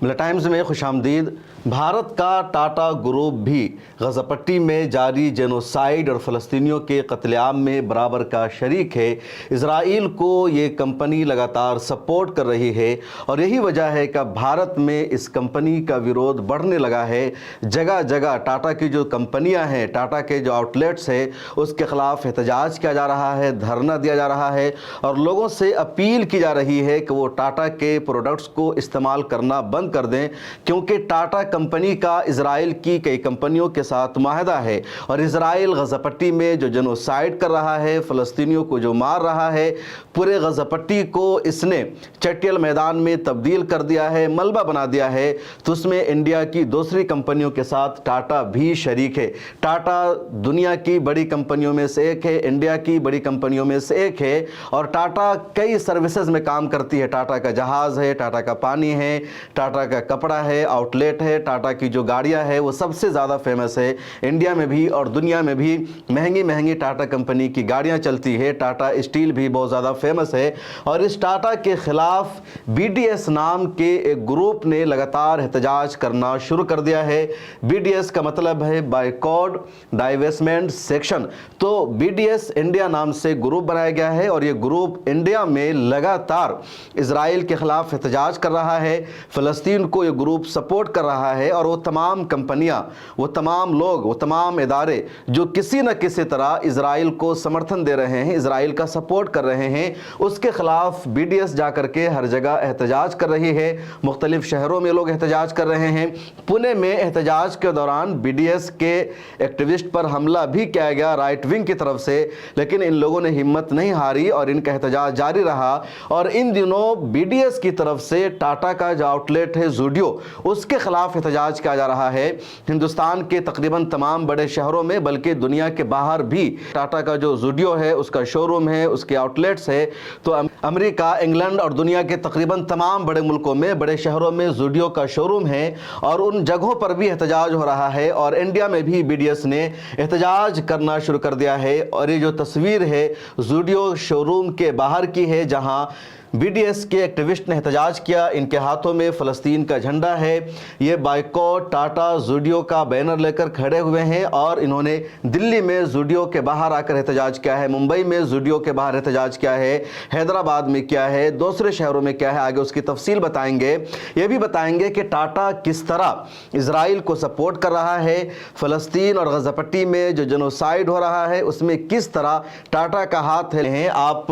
मिला टाइम्स में खुश आमदीद। भारत का टाटा ग्रुप भी गज़ा पट्टी में जारी जेनोसाइड और फ़लस्तीनियों के कत्लेआम में बराबर का शरीक है। इजराइल को ये कंपनी लगातार सपोर्ट कर रही है और यही वजह है कि भारत में इस कंपनी का विरोध बढ़ने लगा है। जगह जगह टाटा की जो कंपनियां हैं, टाटा के जो आउटलेट्स हैं, उसके ख़िलाफ़ एहतजाज किया जा रहा है, धरना दिया जा रहा है और लोगों से अपील की जा रही है कि वो टाटा के प्रोडक्ट्स को इस्तेमाल करना बंद कर दें, क्योंकि टाटा कंपनी का इजराइल की कई कंपनियों के साथ माहदा है और इजराइल गज़ा पट्टी में जो जेनोसाइड कर रहा है, फ़लस्तीनियों को जो मार रहा है, पूरे गज़ा पट्टी को इसने चटियल मैदान में तब्दील कर दिया है, मलबा बना दिया है। तो उसमें इंडिया की दूसरी कंपनियों के साथ टाटा भी शरीक है। टाटा दुनिया की बड़ी कंपनियों में से एक है, इंडिया की बड़ी कंपनियों में से एक है और टाटा कई सर्विसेज में काम करती है। टाटा का जहाज़ है, टाटा का पानी है, टाटा का कपड़ा है, आउटलेट है, टाटा की जो गाड़ियां है वो सबसे ज़्यादा फेमस है इंडिया में भी और दुनिया में भी। महंगी महंगी टाटा कंपनी की गाड़ियां चलती है। टाटा स्टील भी बहुत ज़्यादा फेमस है और इस टाटा के ख़िलाफ़ BDS नाम के एक ग्रुप ने लगातार एहतजाज करना शुरू कर दिया है। BDS का मतलब है बायकॉट डाइवेस्टमेंट सेक्शन। तो BDS इंडिया नाम से ग्रुप बनाया गया है और ये ग्रुप इंडिया में लगातार इजराइल के ख़िलाफ़ एहतजाज कर रहा है। फ़लस्तीन को ये ग्रुप सपोर्ट कर रहा है और वो तमाम कंपनियां, वो तमाम लोग, वो तमाम इदारे जो किसी न किसी तरह इजराइल को समर्थन दे रहे हैं, इजराइल का सपोर्ट कर रहे हैं, उसके ख़िलाफ़ BDS जा कर के हर जगह एहतजाज कर रही है। मुख्तलिफ शहरों में लोग एहतजाज कर रहे हैं। पुणे में एहतजाज के दौरान BDS के एक्टिविस्ट पर हमला भी किया गया राइट विंग की तरफ से, लेकिन इन लोगों ने हिम्मत नहीं हारी और इनका एहतजाज जारी रहा। और इन दिनों BDS की तरफ से टाटा का जो आउटलेट है ज़ूडियो, उसके ख़िलाफ़ एहतजाज किया जा रहा है। हिंदुस्तान के तकरीबन तमाम बड़े शहरों में, बल्कि दुनिया के बाहर भी टाटा का जो ज़ूडियो है, उसका शोरूम है, उसके आउटलेट्स है। तो अमेरिका, इंग्लैंड और दुनिया के तकरीबन तमाम बड़े मुल्कों में, बड़े शहरों में ज़ूडियो का शोरूम है और उन जगहों पर भी एहतजाज हो रहा है। और इंडिया में भी BDS ने एहतजाज करना शुरू कर दिया है। और ये जो तस्वीर है ज़ूडियो शोरूम के बाहर की है, जहाँ BDS के एक्टिविस्ट ने एहतजाज किया। इनके हाथों में फ़लस्तीन का झंडा है। ये बायकॉट टाटा ज़ूडियो का बैनर लेकर खड़े हुए हैं और इन्होंने दिल्ली में ज़ूडियो के बाहर आकर एहतजाज किया है, मुंबई में ज़ूडियो के बाहर एहतजाज किया है, हैदराबाद में किया है, दूसरे शहरों में क्या है, आगे उसकी तफसील बताएंगे। ये भी बताएंगे कि टाटा किस तरह इजराइल को सपोर्ट कर रहा है, फ़लस्तीन और गज़ा पट्टी में जो जेनोसाइड हो रहा है उसमें किस तरह टाटा का हाथ है। आप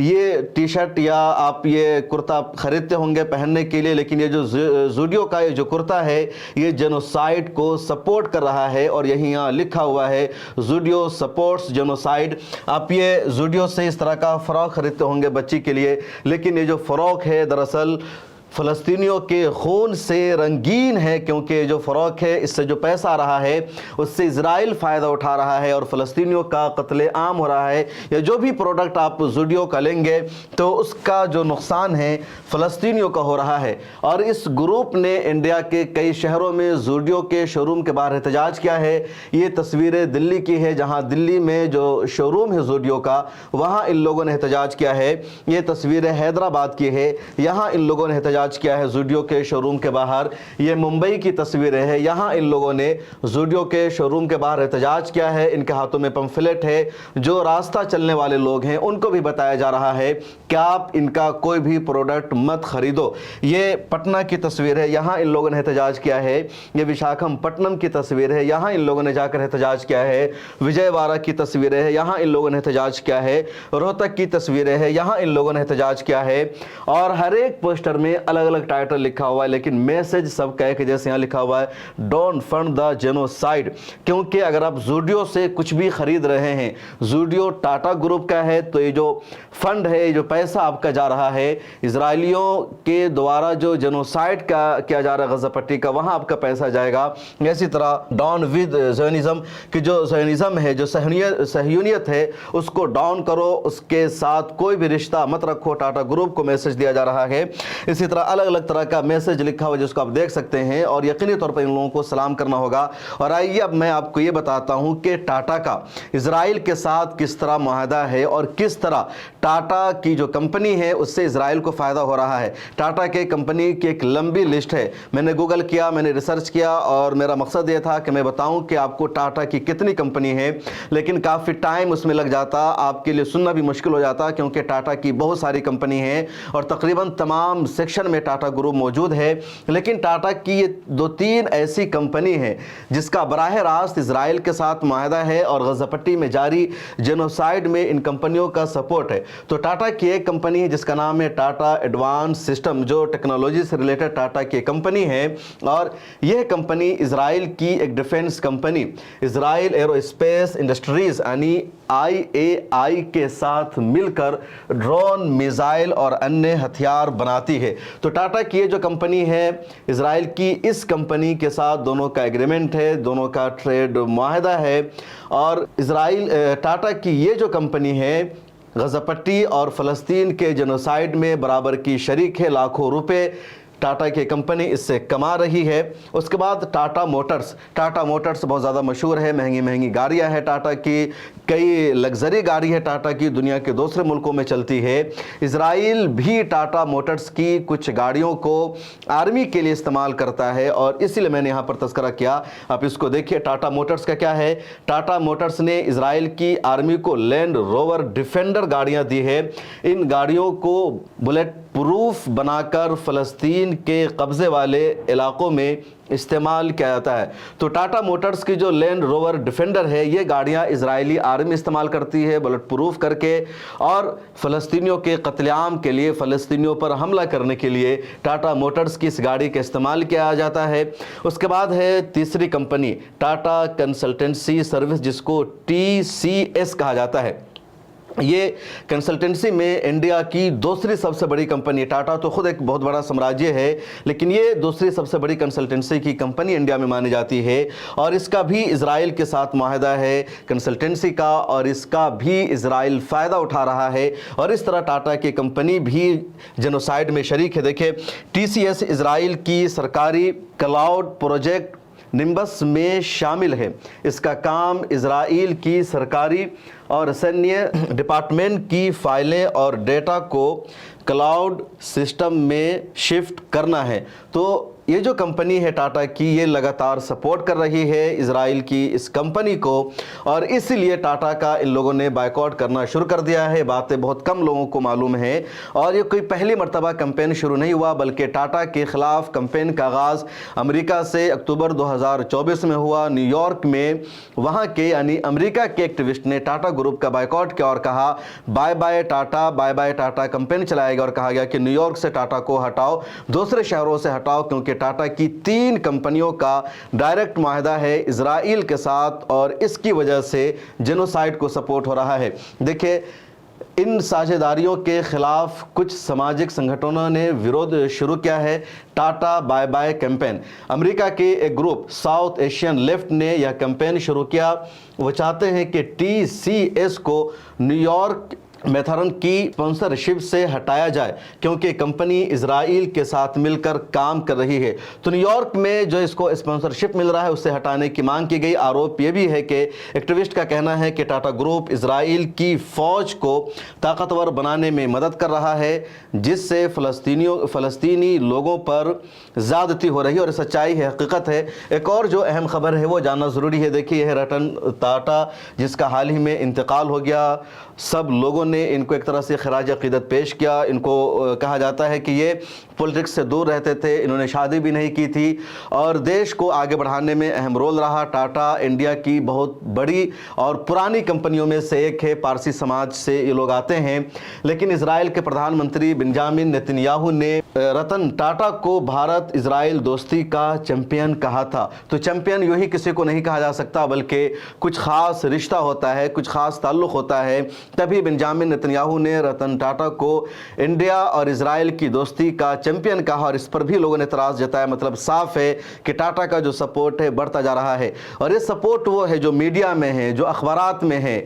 ये टी शर्ट या आप ये कुर्ता खरीदते होंगे पहनने के लिए, लेकिन ये जो ज़ूडियो का ये जो कुर्ता है ये जेनोसाइड को सपोर्ट कर रहा है और यही यहाँ लिखा हुआ है ज़ूडियो सपोर्ट्स जेनोसाइड। आप ये ज़ूडियो से इस तरह का फ़्रॉक खरीदते होंगे बच्ची के लिए, लेकिन ये जो फ़्रॉक है दरअसल फ़लस्तीनियों के खून से रंगीन है, क्योंकि जो फ़रोख है, इससे जो पैसा आ रहा है उससे इजराइल फ़ायदा उठा रहा है और फ़लस्तीनियों का कत्ले आम हो रहा है। या जो भी प्रोडक्ट आप ज़ूडियो का लेंगे तो उसका जो नुकसान है फ़लस्तीनियों का हो रहा है। और इस ग्रुप ने इंडिया के कई शहरों में ज़ूडियो के शोरूम के बाहर एहतजाज किया है। ये तस्वीरें दिल्ली की है, जहाँ दिल्ली में जो शोरूम है ज़ूडियो का, वहाँ इन लोगों ने एहतजाज किया है। ये तस्वीरें हैदराबाद की है, यहाँ इन लोगों ने एहतजाज किया है ज़ूडियो के शोरूम के बाहर। ये मुंबई की तस्वीरें है, यहाँ इन लोगों ने ज़ूडियो के शोरूम के बाहर एहतजाज किया है। इनके हाथों में पंफलेट है। जो रास्ता चलने वाले लोग हैं उनको भी बताया जा रहा है कि आप इनका कोई भी प्रोडक्ट मत खरीदो। ये पटना की तस्वीर है, यहाँ इन लोगों ने एहतजाज किया है। ये विशाखापट्टनम की तस्वीर है, यहाँ इन लोगों ने जाकर एहतजाज किया है। विजयवाड़ा की तस्वीरें है, यहाँ इन लोगों ने एहतजाज किया है। रोहतक की तस्वीरें है, यहाँ इन लोगों ने एहतजाज किया है। और हर एक पोस्टर में अलग अलग टाइटल लिखा हुआ है, लेकिन मैसेज सबका एक जैसे यहाँ लिखा हुआ है डोंट फंड द जेनोसाइड। क्योंकि अगर आप ज़ूडियो से कुछ भी खरीद रहे हैं, ज़ूडियो टाटा ग्रुप का है, तो ये जो फंड है, ये जो पैसा आपका जा रहा है इजराइलियों के द्वारा जो जेनोसाइड का किया जा रहा है गज़ा पट्टी का, वहाँ आपका पैसा जाएगा। इसी तरह डाउन विद ज़योनिज़्म कि जो ज़योनिज़्म है, जो सहयूनियत है, उसको डाउन करो, उसके साथ कोई भी रिश्ता मत रखो। टाटा ग्रुप को मैसेज दिया जा रहा है। इसी तरह तरह अलग अलग तरह का मैसेज लिखा हुआ जिसको आप देख सकते हैं, और यकीनी तौर पर इन लोगों को सलाम करना होगा। और आइए अब मैं आपको ये बताता हूँ कि टाटा का इजराइल के साथ किस तरह मुआहदा है और किस तरह टाटा की जो कंपनी है उससे इजराइल को फ़ायदा हो रहा है। टाटा के कंपनी की एक लंबी लिस्ट है, मैंने गूगल किया, मैंने रिसर्च किया, और मेरा मकसद ये था कि मैं बताऊं कि आपको टाटा की कितनी कंपनी है, लेकिन काफ़ी टाइम उसमें लग जाता, आपके लिए सुनना भी मुश्किल हो जाता, क्योंकि टाटा की बहुत सारी कंपनी है और तकरीबन तमाम सेक्शन में टाटा ग्रुप मौजूद है। लेकिन टाटा की ये 2-3 ऐसी कंपनी है जिसका बराह रास्त इजराइल के साथ मुआहदा है और गज़ा पट्टी में जारी जेनोसाइड में इन कंपनियों का सपोर्ट है। तो टाटा की एक कंपनी है जिसका नाम है टाटा एडवांस सिस्टम, जो टेक्नोलॉजी से रिलेटेड टाटा की कंपनी है, और यह कंपनी इजराइल की एक defence company Israel aerospace industries यानी IAI के साथ मिलकर ड्रोन, मिसाइल और अन्य हथियार बनाती है। तो टाटा की ये जो कंपनी है इजराइल की, इस कंपनी के साथ दोनों का एग्रीमेंट है, दोनों का ट्रेड मुआहदा है, और इजराइल टाटा की ये जो कंपनी है गज़ा पट्टी और फ़लस्तीन के जेनोसाइड में बराबर की शरीक है। लाखों रुपए टाटा की कंपनी इससे कमा रही है। उसके बाद टाटा मोटर्स बहुत ज़्यादा मशहूर है, महंगी महंगी गाड़ियां हैं टाटा की, कई लग्जरी गाड़ी है टाटा की, दुनिया के दूसरे मुल्कों में चलती है। इजराइल भी टाटा मोटर्स की कुछ गाड़ियों को आर्मी के लिए इस्तेमाल करता है, और इसीलिए मैंने यहाँ पर तस्करा किया। आप इसको देखिए, टाटा मोटर्स का क्या है। टाटा मोटर्स ने इजराइल की आर्मी को लैंड रोवर डिफेंडर गाड़ियाँ दी है। इन गाड़ियों को बुलेट प्रूफ बनाकर फ़लस्तीन के कब्ज़े वाले इलाकों में इस्तेमाल किया जाता है। तो टाटा मोटर्स की जो लैंड रोवर डिफेंडर है, ये गाड़ियां इजरायली आर्मी इस्तेमाल करती है बुलेट प्रूफ करके, और फ़लस्तीनियों के कत्लेआम के लिए, फ़लस्तीनियों पर हमला करने के लिए टाटा मोटर्स की इस गाड़ी का इस्तेमाल किया जाता है। उसके बाद है तीसरी कंपनी टाटा कंसल्टेंसी सर्विस, जिसको TCS कहा जाता है। ये कंसल्टेंसी में इंडिया की दूसरी सबसे बड़ी कंपनी है। टाटा तो खुद एक बहुत बड़ा साम्राज्य है, लेकिन ये दूसरी सबसे बड़ी कंसल्टेंसी की कंपनी इंडिया में मानी जाती है, और इसका भी इजराइल के साथ मुआहदा है कंसल्टेंसी का, और इसका भी इजराइल फ़ायदा उठा रहा है। और इस तरह टाटा की कंपनी भी जेनोसाइड में शरीक है। देखिए, TCS इजराइल की सरकारी क्लाउड प्रोजेक्ट निम्बस में शामिल है। इसका काम इजराइल की सरकारी और सैन्य डिपार्टमेंट की फाइलें और डेटा को क्लाउड सिस्टम में शिफ्ट करना है। तो ये जो कंपनी है टाटा की, ये लगातार सपोर्ट कर रही है इजराइल की इस कंपनी को, और इसीलिए टाटा का इन लोगों ने बायकॉट करना शुरू कर दिया है। बातें बहुत कम लोगों को मालूम है, और ये कोई पहली मर्तबा कैंपेन शुरू नहीं हुआ, बल्कि टाटा के खिलाफ कैंपेन का आगाज़ अमेरिका से अक्टूबर 2024 में हुआ। न्यूयॉर्क में वहाँ के यानी अमेरिका के एक्टिविस्ट ने टाटा ग्रुप का बायकॉट किया और कहा बाय बाय टाटा कैंपेन चलाया गया, और कहा गया कि न्यूयॉर्क से टाटा को हटाओ, दूसरे शहरों से हटाओ, क्योंकि टाटा की 3 कंपनियों का डायरेक्ट मुआहदा है इजराइल के साथ, और इसकी वजह से जेनोसाइड को सपोर्ट हो रहा है। देखिए, इन साझेदारियों के खिलाफ कुछ सामाजिक संगठनों ने विरोध शुरू किया है। Tata bye bye campaign, America के एक ग्रुप साउथ एशियन लेफ्ट ने यह कैंपेन शुरू किया। वो चाहते हैं कि TCS को न्यूयॉर्क मैथरन की स्पॉन्सरशिप से हटाया जाए, क्योंकि कंपनी इजराइल के साथ मिलकर काम कर रही है। तो न्यूयॉर्क में जो इसको स्पॉन्सरशिप मिल रहा है उससे हटाने की मांग की गई। आरोप यह भी है कि एक्टिविस्ट का कहना है कि टाटा ग्रुप इजराइल की फौज को ताकतवर बनाने में मदद कर रहा है, जिससे फ़लस्तीनी लोगों पर ज़्यादती हो रही है, और सच्चाई है, हकीकत है। एक और जो अहम खबर है वो जानना ज़रूरी है। देखिए, यह रतन टाटा जिसका हाल ही में इंतकाल हो गया, सब लोगों ने इनको एक तरह से खराज अक़ीदत पेश किया। इनको कहा जाता है कि ये पॉलिटिक्स से दूर रहते थे, इन्होंने शादी भी नहीं की थी, और देश को आगे बढ़ाने में अहम रोल रहा। टाटा इंडिया की बहुत बड़ी और पुरानी कंपनियों में से एक है, पारसी समाज से ये लोग आते हैं। लेकिन इजराइल के प्रधानमंत्री बेंजामिन नेतन्याहू ने रतन टाटा को भारत इजराइल दोस्ती का चैंपियन कहा था। तो चैंपियन यूं ही किसी को नहीं कहा जा सकता, बल्कि कुछ ख़ास रिश्ता होता है, कुछ ख़ास ताल्लुक़ होता है। तभी बेंजामिन नेतन्याहू ने रतन टाटा को इंडिया और इजराइल की दोस्ती का चैंपियन कहा, और इस पर भी लोगों ने एतराज़ जताया। मतलब साफ है कि टाटा का जो सपोर्ट है बढ़ता जा रहा है, और ये सपोर्ट वो है जो मीडिया में है, जो अखबारात में है।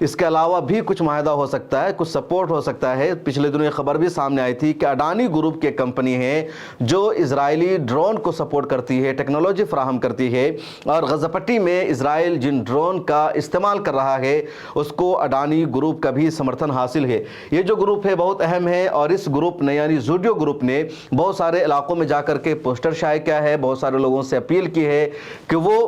اس کے علاوہ بھی کچھ معاہدہ ہو سکتا ہے, کچھ سپورٹ ہو سکتا ہے. پچھلے دنوں ایک خبر بھی سامنے آئی تھی کہ اڈانی گروپ کی کمپنی ہے جو اسرائیلی ڈرون کو سپورٹ کرتی ہے, ٹیکنالوجی فراہم کرتی ہے, اور غزہ پٹی میں اسرائیل جن ڈرون کا استعمال کر رہا ہے اس کو اڈانی گروپ کا بھی سمرتھن حاصل ہے. یہ جو گروپ ہے بہت اہم ہے, اور اس گروپ نے یعنی زوڈیو گروپ نے بہت سارے علاقوں میں جا کر کے پوسٹر شائع کیا ہے, بہت سارے لوگوں سے اپیل کی ہے کہ وہ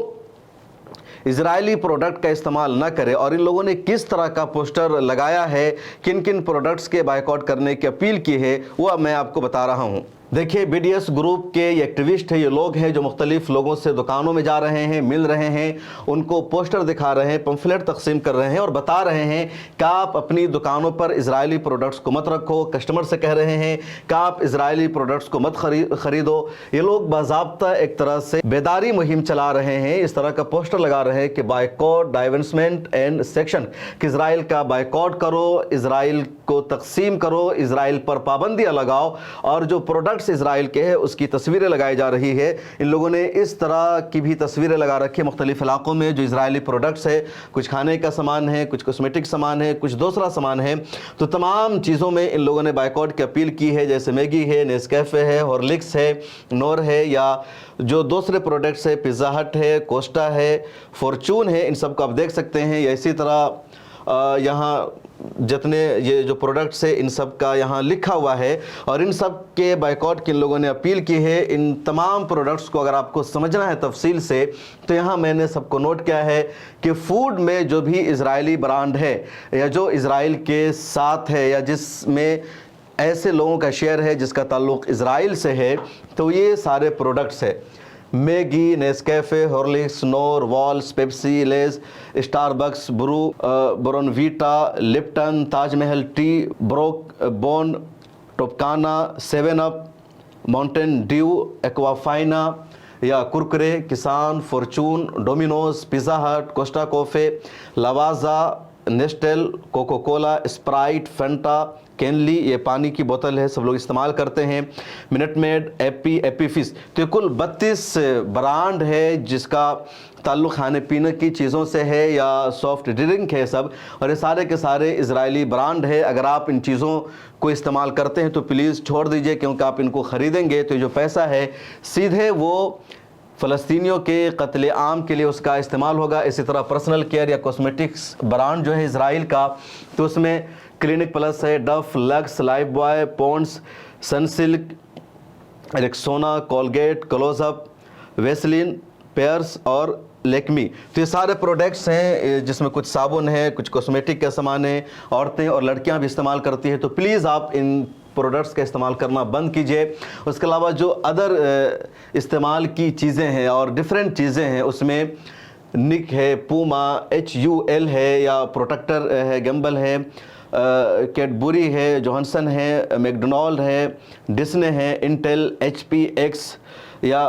اسرائیلی پروڈکٹ کا استعمال نہ کرے. اور ان لوگوں نے کس طرح کا پوسٹر لگایا ہے, کن کن پروڈکٹس کے بائیکاٹ کرنے کی اپیل کی ہے, وہ میں آپ کو بتا رہا ہوں. دیکھیے, بی ڈی ایس گروپ کے یہ ایکٹیوسٹ ہیں, یہ لوگ ہیں جو مختلف لوگوں سے دکانوں میں جا رہے ہیں, مل رہے ہیں, ان کو پوسٹر دکھا رہے ہیں, پمفلیٹ تقسیم کر رہے ہیں اور بتا رہے ہیں کہ آپ اپنی دکانوں پر اسرائیلی پروڈکٹس کو مت رکھو. کسٹمر سے کہہ رہے ہیں کہ آپ اسرائیلی پروڈکٹس کو مت خریدو. یہ لوگ باضابطہ ایک طرح سے بیداری مہم چلا رہے ہیں, اس طرح کا پوسٹر لگا رہے ہیں کہ بائیکاٹ, ڈائیورسمنٹ اینڈ سیکشن, کہ اسرائیل کا بائیکاٹ کرو, اسرائیل کو تقسیم کرو, اسرائیل پر پابندیاں لگاؤ, اور جو پروڈکٹس اسرائیل کے ہیں اس کی تصویریں لگائی جا رہی ہے. ان لوگوں نے اس طرح کی بھی تصویریں لگا رکھی ہیں مختلف علاقوں میں جو اسرائیلی پروڈکٹس ہے, کچھ کھانے کا سامان ہے, کچھ کاسمیٹک سامان ہے, کچھ دوسرا سامان ہے. تو تمام چیزوں میں ان لوگوں نے بائیکاٹ کی اپیل کی ہے, جیسے میگی ہے, نیسکیفے ہے, ہارلکس ہے, نور ہے, یا جو دوسرے پروڈکٹس ہے, پیزا ہٹ ہے, کوسٹا ہے, فارچون ہے, ان سب کو آپ دیکھ سکتے ہیں. یا اسی طرح یہاں جتنے یہ جو پروڈکٹس ہے ان سب کا یہاں لکھا ہوا ہے, اور ان سب کے بائیکاٹ کی ان لوگوں نے اپیل کی ہے. ان تمام پروڈکٹس کو اگر آپ کو سمجھنا ہے تفصیل سے تو یہاں میں نے سب کو نوٹ کیا ہے کہ فوڈ میں جو بھی اسرائیلی برانڈ ہے یا جو اسرائیل کے ساتھ ہے یا جس میں ایسے لوگوں کا شیئر ہے جس کا تعلق اسرائیل سے ہے, تو یہ سارے پروڈکٹس ہے. Maggi, Nescafe, Horlicks, Knorr, Wall's, Pepsi, Lay's, Starbucks, Bournvita, Lipton, Taj Mahal tea, بون, Tropicana, 7 Up, Mountain Dew, Aquafina یا Kurkure, Kissan, Fortune, Domino's, Pizza Hut, Costa Coffee, Lavazza, Nestle, Coca Cola, Sprite, Fanta, Kinley, یہ پانی کی بوتل ہے, سب لوگ استعمال کرتے ہیں, منٹ میڈ, ایپی فش. تو یہ کل 32 برانڈ ہے جس کا تعلق کھانے پینے کی چیزوں سے ہے یا سافٹ ڈرنک ہے سب, اور یہ سارے کے سارے اسرائیلی برانڈ ہے. اگر آپ ان چیزوں کو استعمال کرتے ہیں تو پلیز چھوڑ دیجئے, کیونکہ آپ ان کو خریدیں گے تو جو پیسہ ہے سیدھے وہ فلسطینیوں کے قتل عام کے لیے اس کا استعمال ہوگا. اسی طرح پرسنل کیئر یا کاسمیٹکس برانڈ جو ہے اسرائیل کا, تو اس میں کلینک پلس ہے, Dove, Lux, Lifebuoy, Pond's, Sunsilk, Rexona, Colgate, Close Up, Vaseline, Pears اور لیکمی. تو یہ سارے پروڈکٹس ہیں جس میں کچھ صابن ہے, کچھ کاسمیٹک کا سامان ہے, عورتیں اور لڑکیاں بھی استعمال کرتی ہیں. تو پلیز آپ ان پروڈکٹس کا استعمال کرنا بند کیجئے. اس کے علاوہ جو ادر استعمال کی چیزیں ہیں اور ڈیفرنٹ چیزیں ہیں, اس میں نک ہے, پوما, HUL ہے, یا پروٹیکٹر ہے, گیمبل ہے, کیڈبری ہے, جوہنسن ہے, میکڈونالڈ ہے, ڈسنے ہے, انٹیل, HPX یا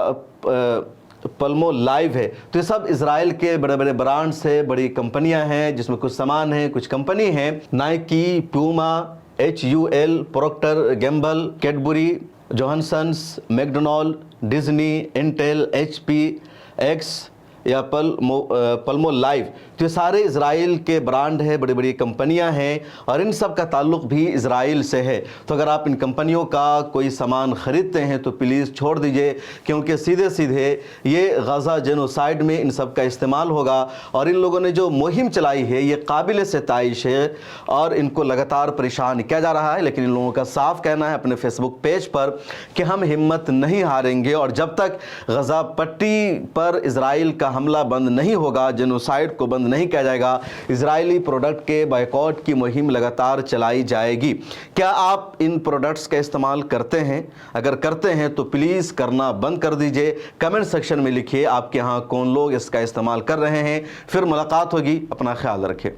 پلمو لائیو ہے. تو یہ سب اسرائیل کے بڑے بڑے برانڈس ہیں, بڑی کمپنیاں ہیں جس میں کچھ سامان ہیں, کچھ کمپنی ہیں, Nike, Puma, HUL, Procter, Gamble, Cadbury, Johnson's, McDonald's, Disney, Intel, HPX یا پلمو لائیو. تو یہ سارے اسرائیل کے برانڈ ہیں, بڑی بڑی کمپنیاں ہیں, اور ان سب کا تعلق بھی اسرائیل سے ہے. تو اگر آپ ان کمپنیوں کا کوئی سامان خریدتے ہیں تو پلیز چھوڑ دیجئے, کیونکہ سیدھے سیدھے یہ غزہ جینوسائیڈ میں ان سب کا استعمال ہوگا. اور ان لوگوں نے جو مہم چلائی ہے یہ قابل ستائش ہے, اور ان کو لگاتار پریشان کیا جا رہا ہے. لیکن ان لوگوں کا صاف کہنا ہے اپنے فیس بک پیج پر کہ ہم ہمت نہیں ہاریں گے, اور جب تک غزہ پٹی پر اسرائیل کا حملہ بند نہیں ہوگا, جینوسائیڈ کو بند نہیں کیا جائے گا, اسرائیلی پروڈکٹ کے بائیکاٹ کی مہم لگاتار چلائی جائے گی. کیا آپ ان پروڈکٹس کا استعمال کرتے ہیں؟ اگر کرتے ہیں تو پلیز کرنا بند کر دیجئے. کمنٹ سیکشن میں لکھیے آپ کے ہاں کون لوگ اس کا استعمال کر رہے ہیں. پھر ملاقات ہوگی, اپنا خیال رکھیں.